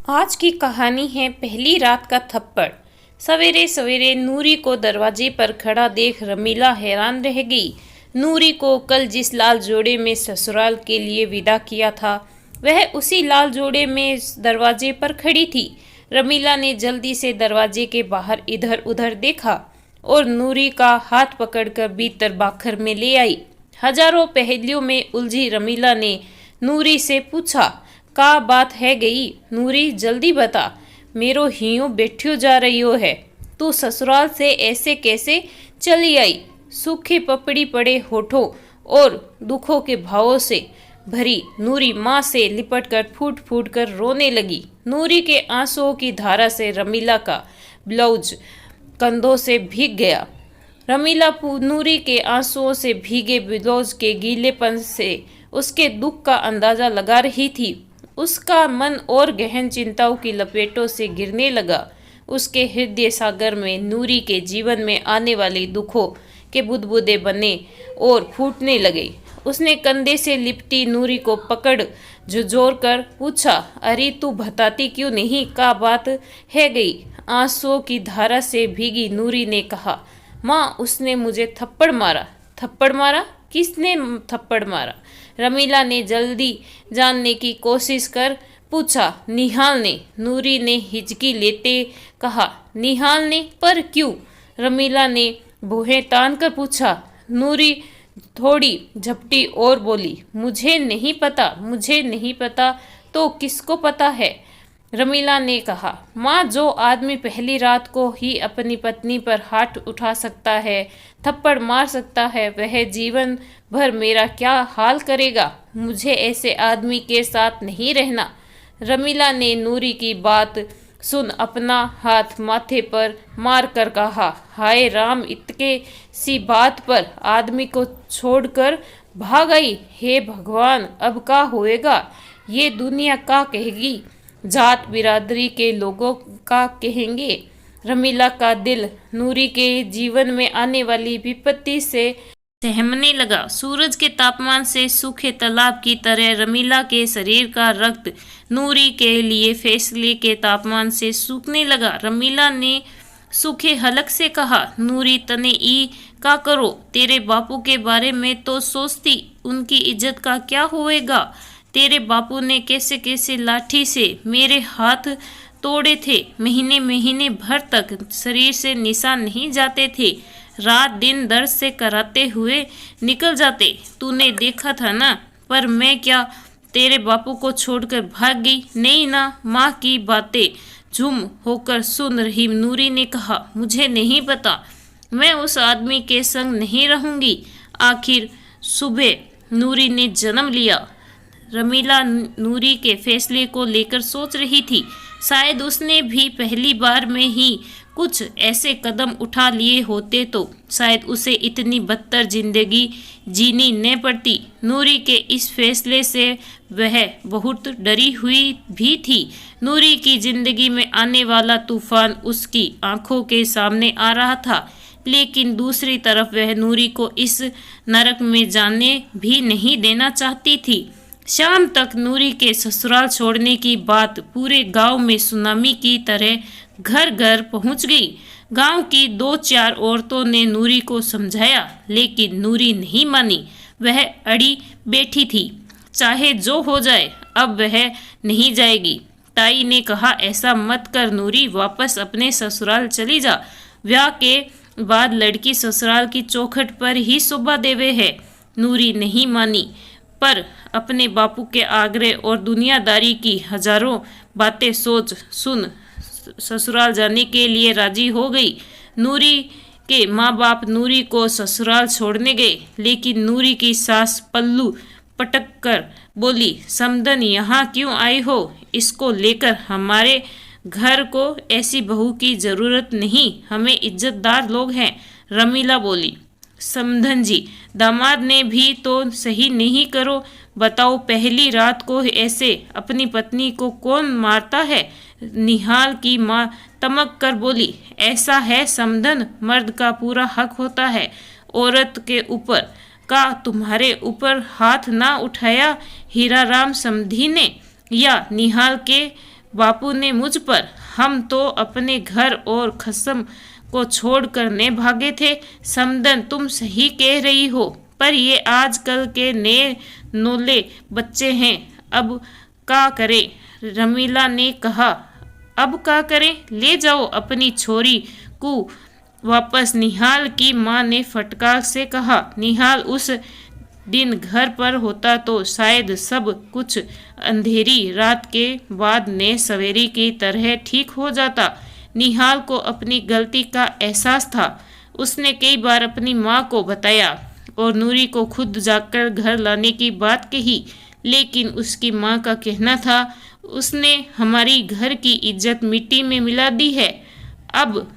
आज की कहानी है पहली रात का थप्पड़। सवेरे सवेरे नूरी को दरवाजे पर खड़ा देख रमीला हैरान रह गई। नूरी को कल जिस लाल जोड़े में ससुराल के लिए विदा किया था, वह उसी लाल जोड़े में दरवाजे पर खड़ी थी। रमीला ने जल्दी से दरवाजे के बाहर इधर उधर देखा और नूरी का हाथ पकड़कर भीतर बाखर में ले आई। हजारों पहेलियों में उलझी रमीला ने नूरी से पूछा, का बात है गई नूरी, जल्दी बता, मेरो हियों बैठियो जा रही हो है, तू ससुराल से ऐसे कैसे चली आई। सूखे पपड़ी पड़े होठों और दुखों के भावों से भरी नूरी माँ से लिपटकर फूट फूट कर रोने लगी। नूरी के आंसुओं की धारा से रमीला का ब्लाउज कंधों से भीग गया। रमीला नूरी के आंसुओं से भीगे ब्लाउज के गीलेपन से उसके दुख का अंदाजा लगा रही थी। उसका मन और गहन चिंताओं की लपेटों से गिरने लगा। उसके हृदय सागर में नूरी के जीवन में आने वाले दुखों के बुदबुदे बने और फूटने लगे। उसने कंधे से लिपटी नूरी को पकड़ झुझोर कर पूछा, अरे तू बताती क्यों नहीं, का बात है गई। आंसुओं की धारा से भीगी नूरी ने कहा, माँ उसने मुझे थप्पड़ मारा। थप्पड़ मारा? किसने थप्पड़ मारा? रमीला ने जल्दी जानने की कोशिश कर पूछा। निहाल ने। नूरी ने हिचकी लेते कहा, निहाल ने? पर क्यों? रमीला ने भुहें तान कर पूछा। नूरी थोड़ी झपटी और बोली, मुझे नहीं पता, मुझे नहीं पता तो किसको पता है? रमीला ने कहा, माँ जो आदमी पहली रात को ही अपनी पत्नी पर हाथ उठा सकता है, थप्पड़ मार सकता है, वह जीवन भर मेरा क्या हाल करेगा। मुझे ऐसे आदमी के साथ नहीं रहना। रमीला ने नूरी की बात सुन अपना हाथ माथे पर मार कर कहा, हाय राम, इतके सी बात पर आदमी को छोड़कर भाग आई। हे भगवान, अब क्या होएगा? ये दुनिया क्या कहेगी? जात बिरादरी के लोगों का कहेंगे। रमीला का दिल नूरी के जीवन में आने वाली विपत्ति से सहमने लगा। सूरज के तापमान से सूखे तालाब की तरह रमीला के शरीर का रक्त नूरी के लिए फैसले के तापमान से सूखने लगा। रमीला ने सूखे हलक से कहा, नूरी तने ई का करो, तेरे बापू के बारे में तो सोचती, उनकी इज्जत का क्या होएगा। तेरे बापू ने कैसे कैसे लाठी से मेरे हाथ तोड़े थे, महीने महीने भर तक शरीर से निशान नहीं जाते थे, रात दिन दर्द से कराते हुए निकल जाते, तूने देखा था ना। पर मैं क्या तेरे बापू को छोड़कर भाग गई? नहीं ना। माँ की बातें झूम होकर सुन रही नूरी ने कहा, मुझे नहीं पता, मैं उस आदमी के संग नहीं रहूंगी। आखिर सुबह नूरी ने जन्म लिया। रमीला नूरी के फैसले को लेकर सोच रही थी। शायद उसने भी पहली बार में ही कुछ ऐसे कदम उठा लिए होते तो शायद उसे इतनी बदतर जिंदगी जीनी न पड़ती। नूरी के इस फैसले से वह बहुत डरी हुई भी थी। नूरी की जिंदगी में आने वाला तूफान उसकी आंखों के सामने आ रहा था, लेकिन दूसरी तरफ वह नूरी को इस नरक में जाने भी नहीं देना चाहती थी। शाम तक नूरी के ससुराल छोड़ने की बात पूरे गांव में सुनामी की तरह घर घर पहुंच गई। गांव की 2-4 औरतों ने नूरी को समझाया, लेकिन नूरी नहीं मानी। वह अड़ी बैठी थी, चाहे जो हो जाए अब वह नहीं जाएगी। ताई ने कहा, ऐसा मत कर नूरी, वापस अपने ससुराल चली जा। ब्याह के बाद लड़की ससुराल की चौखट पर ही शोभा देवे है। नूरी नहीं मानी, पर अपने बापू के आग्रह और दुनियादारी की हजारों बातें सोच सुन ससुराल जाने के लिए राजी हो गई। नूरी के माँ बाप नूरी को ससुराल छोड़ने गए, लेकिन नूरी की सास पल्लू पटक कर बोली, समधन यहाँ क्यों आई हो? इसको लेकर हमारे घर को ऐसी बहू की जरूरत नहीं, हमें इज्जतदार लोग हैं। रमीला बोली, समधन जी, दामाद ने भी तो सही नहीं करो, बताओ पहली रात को ऐसे अपनी पत्नी को कौन मारता है? निहाल की माँ तमक कर बोली, ऐसा है समधन, मर्द का पूरा हक होता है औरत के ऊपर। का तुम्हारे ऊपर हाथ ना उठाया हीराराम समधी ने या निहाल के बापू ने मुझ पर। हम तो अपने घर और कसम को छोड़कर ने भागे थे। समदन, तुम सही कह रही हो, पर ये आजकल के नए नोले बच्चे हैं। अब का करें? रमीला ने कहा। अब का करें? ले जाओ अपनी छोरी को वापस, निहाल की माँ ने फटकार से कहा। निहाल उस दिन घर पर होता तो शायद सब कुछ अंधेरी रात के बाद ने सवेरे की तरह ठीक हो जाता। निहाल को अपनी गलती का एहसास था। उसने कई बार अपनी माँ को बताया और नूरी को खुद जाकर घर लाने की बात कही, लेकिन उसकी माँ का कहना था, उसने हमारी घर की इज्जत मिट्टी में मिला दी है। अब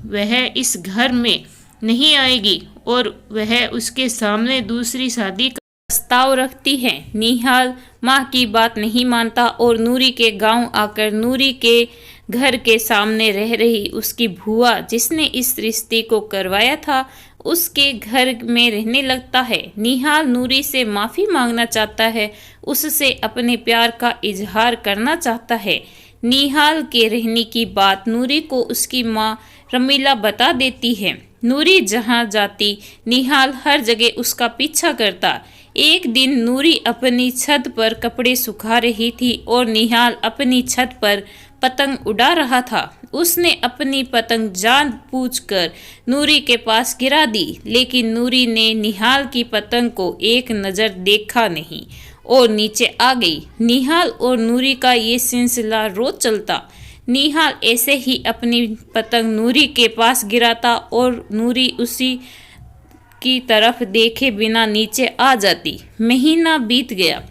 वह इस घर में नहीं आएगी और वह उसके सामने दूसरी शादी का प्रस्ताव रखती है। निहाल माँ की बात नहीं मानता और नूरी के गांव आकर नूरी के घर के सामने रह रही उसकी भूआ, जिसने इस रिश्ते को करवाया था, उसके घर में रहने लगता है। निहाल नूरी से माफ़ी मांगना चाहता है, उससे अपने प्यार का इजहार करना चाहता है। निहाल के रहने की बात नूरी को उसकी माँ रमीला बता देती है। नूरी जहाँ जाती निहाल हर जगह उसका पीछा करता। एक दिन नूरी अपनी छत पर कपड़े सुखा रही थी और निहाल अपनी छत पर पतंग उड़ा रहा था। उसने अपनी पतंग जानबूझकर नूरी के पास गिरा दी, लेकिन नूरी ने निहाल की पतंग को एक नज़र देखा नहीं और नीचे आ गई। निहाल और नूरी का ये सिलसिला रोज चलता। निहाल ऐसे ही अपनी पतंग नूरी के पास गिराता और नूरी उसी की तरफ देखे बिना नीचे आ जाती। महीना बीत गया।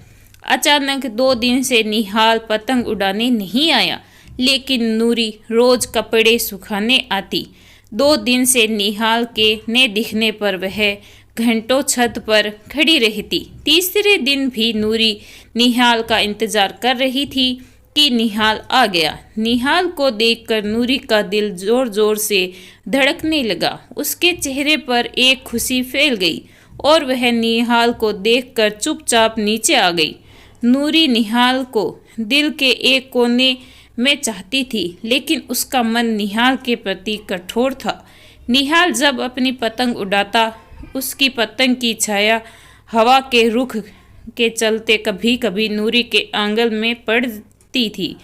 अचानक 2 दिन से निहाल पतंग उड़ाने नहीं आया, लेकिन नूरी रोज कपड़े सुखाने आती। 2 दिन से निहाल के न दिखने पर वह घंटों छत पर खड़ी रहती। तीसरे दिन भी नूरी निहाल का इंतजार कर रही थी कि निहाल आ गया। निहाल को देखकर नूरी का दिल जोर जोर से धड़कने लगा। उसके चेहरे पर एक खुशी फैल गई और वह निहाल को देखकर चुपचाप नीचे आ गई। नूरी निहाल को दिल के एक कोने में चाहती थी, लेकिन उसका मन निहाल के प्रति कठोर था। निहाल जब अपनी पतंग उड़ाता, उसकी पतंग की छाया हवा के रुख के चलते कभी कभी नूरी के आंगन में पड़ती थी।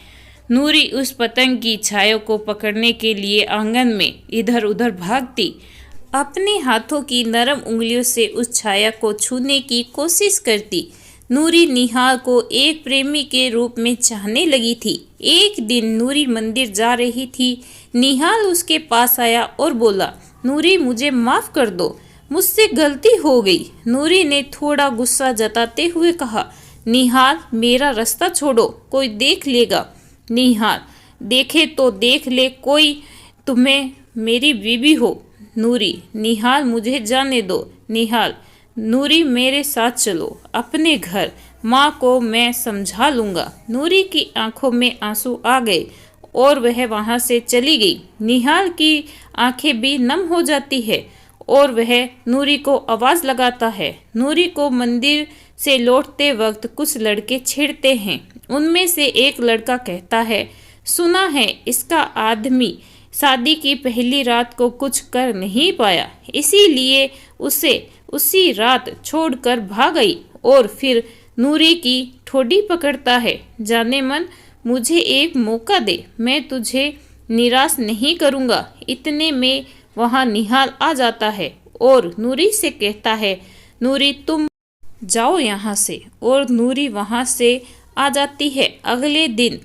नूरी उस पतंग की छाया को पकड़ने के लिए आंगन में इधर उधर भागती, अपने हाथों की नरम उंगलियों से उस छाया को छूने की कोशिश करती। नूरी निहाल को एक प्रेमी के रूप में चाहने लगी थी। एक दिन नूरी मंदिर जा रही थी। निहाल उसके पास आया और बोला, नूरी मुझे माफ़ कर दो, मुझसे गलती हो गई। नूरी ने थोड़ा गुस्सा जताते हुए कहा, निहाल मेरा रास्ता छोड़ो, कोई देख लेगा। निहाल, देखे तो देख ले, कोई तुम्हें मेरी बीवी हो। नूरी, निहाल मुझे जाने दो। निहाल, नूरी मेरे साथ चलो अपने घर, माँ को मैं समझा लूँगा। नूरी की आंखों में आंसू आ गए और वह वहाँ से चली गई। निहाल की आंखें भी नम हो जाती है और वह नूरी को आवाज़ लगाता है। नूरी को मंदिर से लौटते वक्त कुछ लड़के छेड़ते हैं। उनमें से एक लड़का कहता है, सुना है इसका आदमी शादी की पहली रात को कुछ कर नहीं पाया, इसीलिए उसे उसी रात छोड़कर भाग गई। और फिर नूरी की ठोड़ी पकड़ता है, जाने मन मुझे एक मौका दे, मैं तुझे निराश नहीं करूँगा। इतने में वहाँ निहाल आ जाता है और नूरी से कहता है, नूरी तुम जाओ यहाँ से। और नूरी वहाँ से आ जाती है। अगले दिन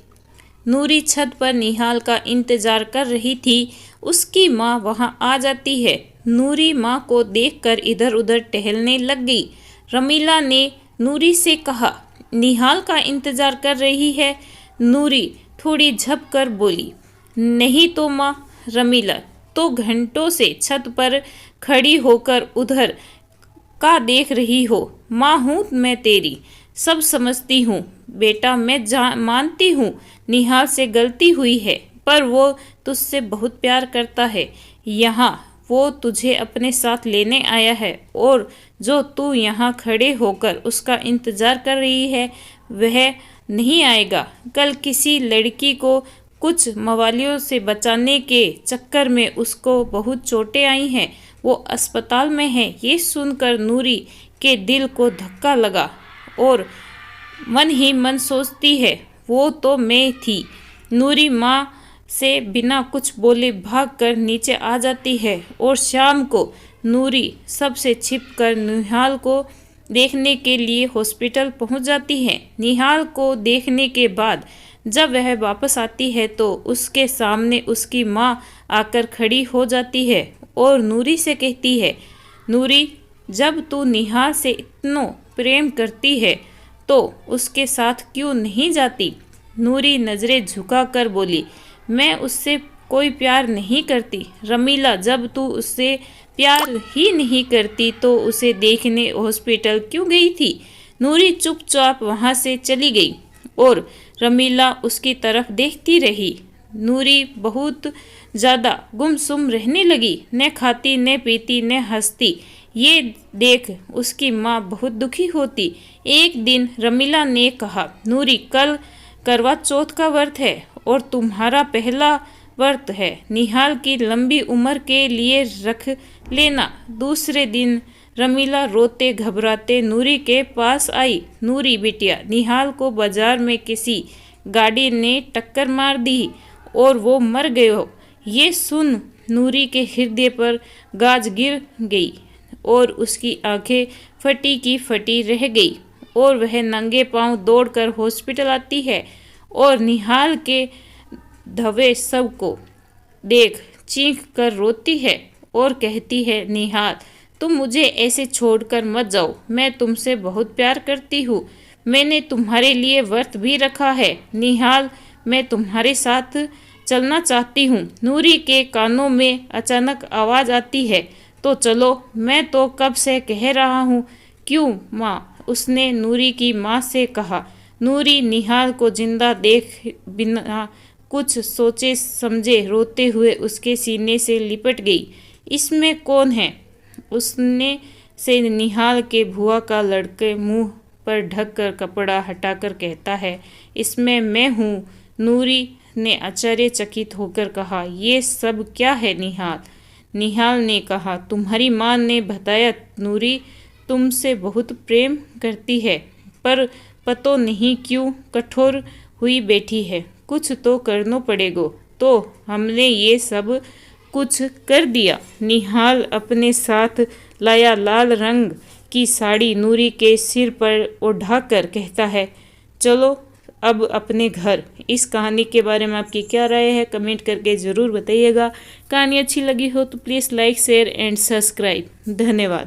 नूरी छत पर निहाल का इंतजार कर रही थी। उसकी माँ वहाँ आ जाती है। नूरी माँ को देखकर इधर उधर टहलने लग गई। रमीला ने नूरी से कहा, निहाल का इंतजार कर रही है। नूरी थोड़ी झप कर बोली, नहीं तो माँ। रमीला तो घंटों से छत पर खड़ी होकर उधर का देख रही हो। माँ हूँ मैं तेरी, सब समझती हूँ बेटा, मैं मानती हूँ निहाल से गलती हुई है, पर वो तुझसे बहुत प्यार करता है। यहाँ वो तुझे अपने साथ लेने आया है और जो तू यहाँ खड़े होकर उसका इंतज़ार कर रही है, वह नहीं आएगा। कल किसी लड़की को कुछ मवालियों से बचाने के चक्कर में उसको बहुत चोटें आई हैं, वो अस्पताल में है। ये सुनकर नूरी के दिल को धक्का लगा और मन ही मन सोचती है, वो तो मैं थी। नूरी माँ से बिना कुछ बोले भागकर नीचे आ जाती है और शाम को नूरी सबसे छिपकर निहाल को देखने के लिए हॉस्पिटल पहुंच जाती है। निहाल को देखने के बाद जब वह वापस आती है तो उसके सामने उसकी माँ आकर खड़ी हो जाती है और नूरी से कहती है, नूरी, जब तू निहाल से इतना प्रेम करती है तो उसके साथ क्यों नहीं जाती? नूरी नज़रें झुकाकर बोली, मैं उससे कोई प्यार नहीं करती। रमीला, जब तू उससे प्यार ही नहीं करती तो उसे देखने हॉस्पिटल क्यों गई थी? नूरी चुपचाप वहाँ से चली गई और रमीला उसकी तरफ देखती रही। नूरी बहुत ज़्यादा गुमसुम रहने लगी, न खाती न पीती न हंसती। ये देख उसकी माँ बहुत दुखी होती। एक दिन रमीला ने कहा, नूरी, कल करवा चौथ का व्रत है और तुम्हारा पहला व्रत है। निहाल की लंबी उम्र के लिए रख लेना। दूसरे दिन रमीला रोते घबराते नूरी के पास आई। नूरी बिटिया, निहाल को बाजार में किसी गाड़ी ने टक्कर मार दी और वो मर गयो। ये सुन नूरी के हृदय पर गाज गिर गई और उसकी आंखें फटी की फटी रह गई और वह नंगे पांव दौड़कर हॉस्पिटल आती है और निहाल के धवे सब को देख चीख कर रोती है और कहती है, निहाल, तुम मुझे ऐसे छोड़कर मत जाओ। मैं तुमसे बहुत प्यार करती हूँ। मैंने तुम्हारे लिए व्रत भी रखा है। निहाल, मैं तुम्हारे साथ चलना चाहती हूँ। नूरी के कानों में अचानक आवाज़ आती है, तो चलो, मैं तो कब से कह रहा हूँ। क्यों माँ? उसने नूरी की माँ से कहा। नूरी निहाल को जिंदा देख बिना कुछ सोचे समझे रोते हुए उसके सीने से लिपट गई। इसमें कौन है? उसने से निहाल के भुआ का लड़के मुंह पर ढक कर कपड़ा हटाकर कहता है, इसमें मैं हूँ। नूरी ने आश्चर्यचकित होकर कहा, ये सब क्या है निहाल? निहाल ने कहा, तुम्हारी माँ ने बताया, नूरी तुमसे बहुत प्रेम करती है, पर पतो नहीं क्यों कठोर हुई बैठी है। कुछ तो करना पड़ेगा। तो हमने ये सब कुछ कर दिया। निहाल अपने साथ लाया लाल रंग की साड़ी नूरी के सिर पर ओढ़ाकर कहता है, चलो अब अपने घर। इस कहानी के बारे में आपकी क्या राय है कमेंट करके ज़रूर बताइएगा। कहानी अच्छी लगी हो तो please like share and subscribe. धन्यवाद।